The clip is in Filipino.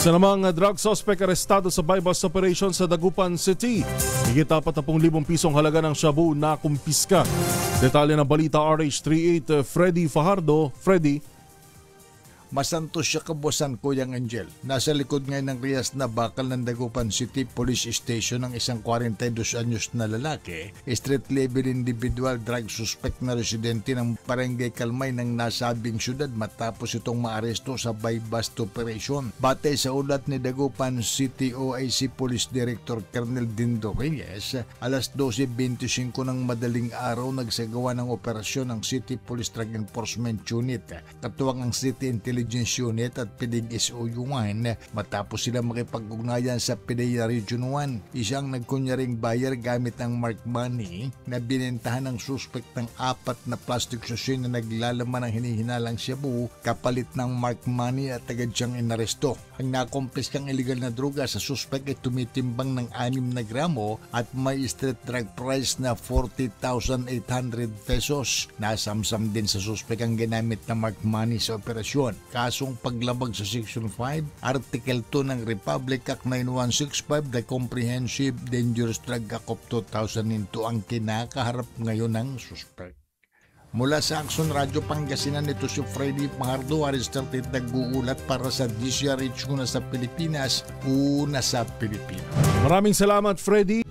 Sa namang drug suspect arestado sa buy-bust operation sa Dagupan City. Higit 40,000 pisong halaga ng shabu na kumpiska. Detalye ng balita RH38 Freddy Fajardo. Freddy. Masantos siya kabusan, Kuyang Angel. Nasa likod ngayon ng riyas na bakal ng Dagupan City Police Station ng isang 42 anyos na lalaki, street level individual drug suspect na residente ng Barangay Kalmay ng nasabing syudad matapos itong maaresto sa buy-bust operation. Batay sa ulat ni Dagupan City OIC Police Director Colonel Dindo Reyes, alas 12:25 ng madaling araw nagsagawa ng operasyon ng City Police Drug Enforcement Unit, katuwang ang City Intelligence Unit at PDG SOU1 matapos sila makipag-ugnayan sa PDEA Region 1. Isang nagkunyaring buyer gamit ang mark money na binentahan ng suspect ng 4 na plastic sachet na naglalaman ng hinihinalang shabu kapalit ng mark money at agad siyang inaresto. Ang nakumpiskang illegal na droga sa suspect ay tumitimbang ng 6 na gramo at may street drug price na 40,800 pesos. Nasamsam din sa suspect ang ginamit na mark money sa operasyon. Kasong paglabag sa Section 5, Article 2 ng Republic Act 9165, The Comprehensive Dangerous Drug Act of 2002 ang kinakaharap ngayon ng suspect. Mula sa Action Radio Pangasinan, ito si Freddy Fajardo, RH38 nag-uulat para sa DCRH una sa Pilipinas, una sa Pilipinas. Maraming salamat, Freddy.